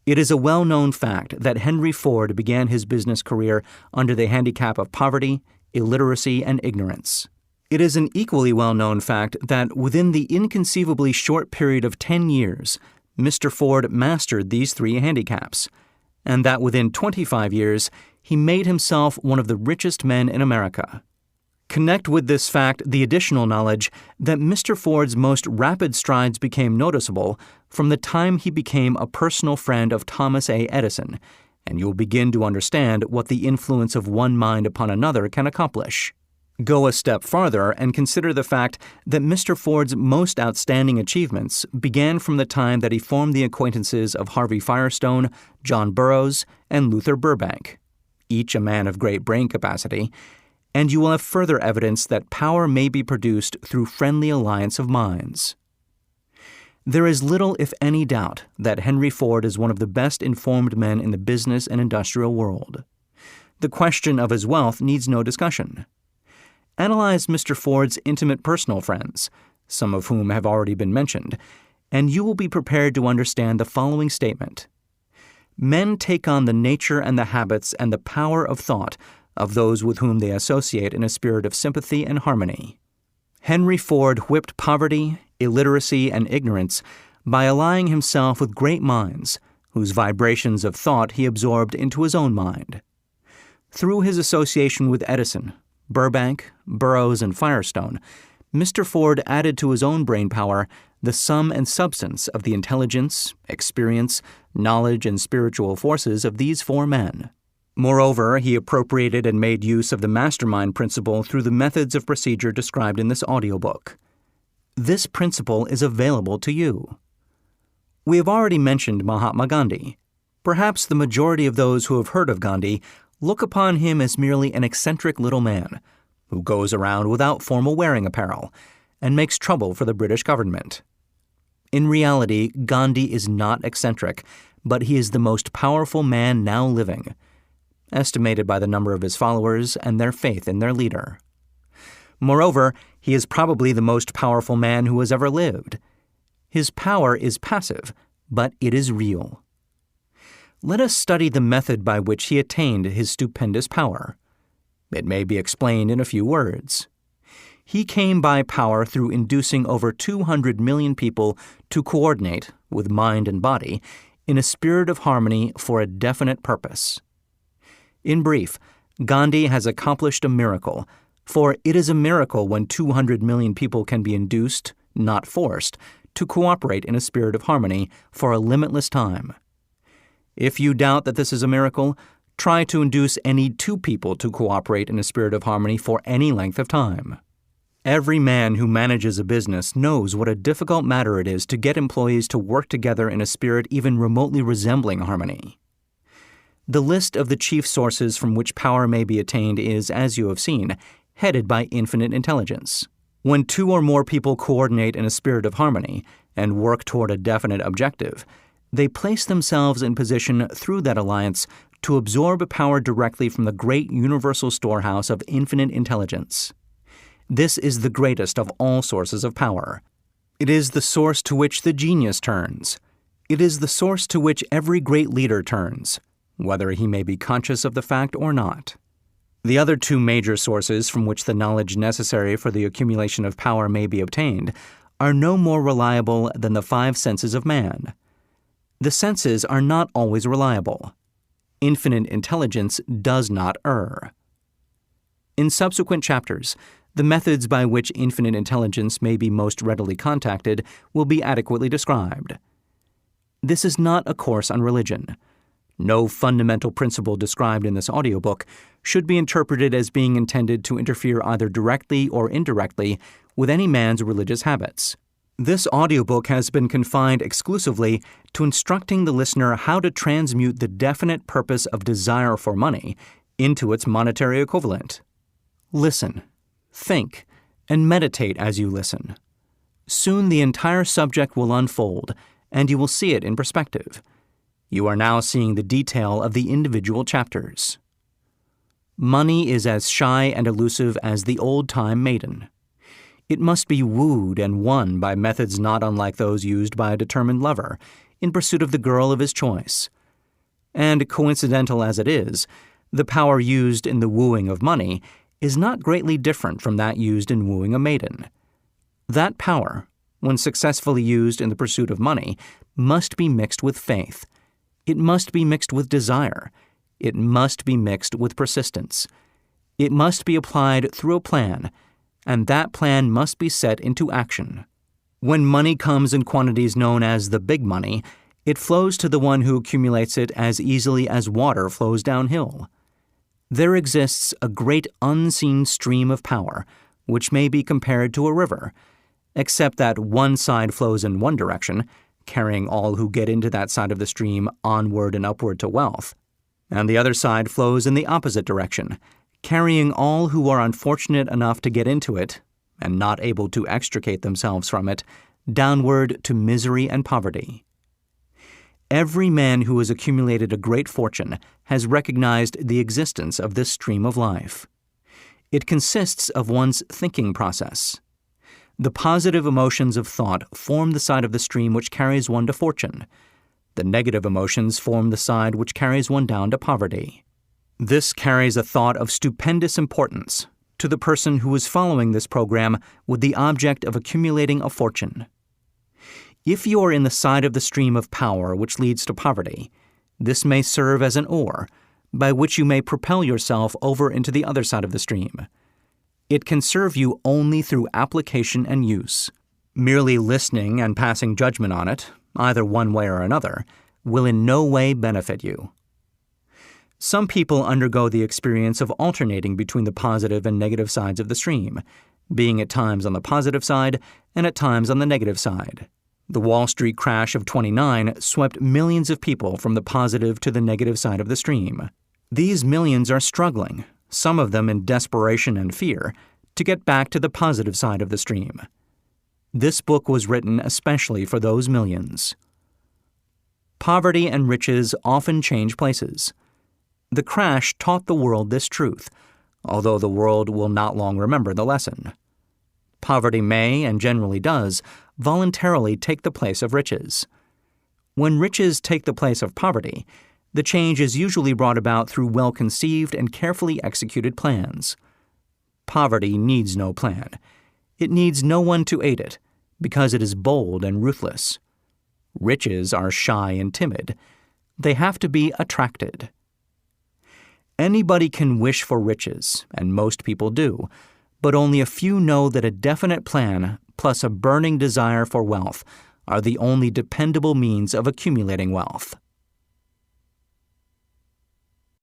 It is a well-known fact that Henry Ford began his business career under the handicap of poverty, illiteracy, and ignorance. It is an equally well-known fact that within the inconceivably short period of 10 years, Mr. Ford mastered these three handicaps, and that within 25 years, he made himself one of the richest men in America. Connect with this fact the additional knowledge that Mr. Ford's most rapid strides became noticeable from the time he became a personal friend of Thomas A. Edison, and you'll begin to understand what the influence of one mind upon another can accomplish. Go a step farther and consider the fact that Mr. Ford's most outstanding achievements began from the time that he formed the acquaintances of Harvey Firestone, John Burroughs, and Luther Burbank, each a man of great brain capacity, and you will have further evidence that power may be produced through friendly alliance of minds. There is little, if any, doubt that Henry Ford is one of the best informed men in the business and industrial world. The question of his wealth needs no discussion. Analyze Mr. Ford's intimate personal friends, some of whom have already been mentioned, and you will be prepared to understand the following statement. Men take on the nature and the habits and the power of thought of those with whom they associate in a spirit of sympathy and harmony. Henry Ford whipped poverty, illiteracy, and ignorance by allying himself with great minds, whose vibrations of thought he absorbed into his own mind. Through his association with Edison, Burbank, Burroughs, and Firestone, Mr. Ford added to his own brain power the sum and substance of the intelligence, experience, knowledge, and spiritual forces of these four men. Moreover, he appropriated and made use of the mastermind principle through the methods of procedure described in this audiobook. This principle is available to you. We have already mentioned Mahatma Gandhi. Perhaps the majority of those who have heard of Gandhi look upon him as merely an eccentric little man who goes around without formal wearing apparel and makes trouble for the British government. In reality, Gandhi is not eccentric, but he is the most powerful man now living, estimated by the number of his followers and their faith in their leader. Moreover, he is probably the most powerful man who has ever lived. His power is passive, but it is real. Let us study the method by which he attained his stupendous power. It may be explained in a few words. He came by power through inducing over 200 million people to coordinate, with mind and body, in a spirit of harmony for a definite purpose. In brief, Gandhi has accomplished a miracle, for it is a miracle when 200 million people can be induced, not forced, to cooperate in a spirit of harmony for a limitless time. If you doubt that this is a miracle, try to induce any two people to cooperate in a spirit of harmony for any length of time. Every man who manages a business knows what a difficult matter it is to get employees to work together in a spirit even remotely resembling harmony. The list of the chief sources from which power may be attained is, as you have seen, headed by infinite intelligence. When two or more people coordinate in a spirit of harmony and work toward a definite objective, they place themselves in position through that alliance to absorb power directly from the great universal storehouse of infinite intelligence. This is the greatest of all sources of power. It is the source to which the genius turns. It is the source to which every great leader turns, whether he may be conscious of the fact or not. The other two major sources from which the knowledge necessary for the accumulation of power may be obtained are no more reliable than the five senses of man. The senses are not always reliable. Infinite intelligence does not err. In subsequent chapters, the methods by which infinite intelligence may be most readily contacted will be adequately described. This is not a course on religion. No fundamental principle described in this audiobook should be interpreted as being intended to interfere either directly or indirectly with any man's religious habits. This audiobook has been confined exclusively to instructing the listener how to transmute the definite purpose of desire for money into its monetary equivalent. Listen, think, and meditate as you listen. Soon the entire subject will unfold, and you will see it in perspective. You are now seeing the detail of the individual chapters. Money is as shy and elusive as the old-time maiden. It must be wooed and won by methods not unlike those used by a determined lover, in pursuit of the girl of his choice. And coincidental as it is, the power used in the wooing of money is not greatly different from that used in wooing a maiden. That power, when successfully used in the pursuit of money, must be mixed with faith. It must be mixed with desire. It must be mixed with persistence. It must be applied through a plan, and that plan must be set into action. When money comes in quantities known as the big money, it flows to the one who accumulates it as easily as water flows downhill. There exists a great unseen stream of power, which may be compared to a river, except that one side flows in one direction, carrying all who get into that side of the stream onward and upward to wealth, and the other side flows in the opposite direction, carrying all who are unfortunate enough to get into it, and not able to extricate themselves from it, downward to misery and poverty. Every man who has accumulated a great fortune has recognized the existence of this stream of life. It consists of one's thinking process. The positive emotions of thought form the side of the stream which carries one to fortune. The negative emotions form the side which carries one down to poverty. This carries a thought of stupendous importance to the person who is following this program with the object of accumulating a fortune. If you are in the side of the stream of power which leads to poverty, this may serve as an oar, by which you may propel yourself over into the other side of the stream. It can serve you only through application and use. Merely listening and passing judgment on it, either one way or another, will in no way benefit you. Some people undergo the experience of alternating between the positive and negative sides of the stream, being at times on the positive side and at times on the negative side. The Wall Street crash of '29 swept millions of people from the positive to the negative side of the stream. These millions are struggling, some of them in desperation and fear, to get back to the positive side of the stream. This book was written especially for those millions. Poverty and riches often change places. The crash taught the world this truth, although the world will not long remember the lesson. Poverty may, and generally does, voluntarily take the place of riches. When riches take the place of poverty, the change is usually brought about through well-conceived and carefully executed plans. Poverty needs no plan. It needs no one to aid it, because it is bold and ruthless. Riches are shy and timid. They have to be attracted. Anybody can wish for riches, and most people do, but only a few know that a definite plan plus a burning desire for wealth are the only dependable means of accumulating wealth.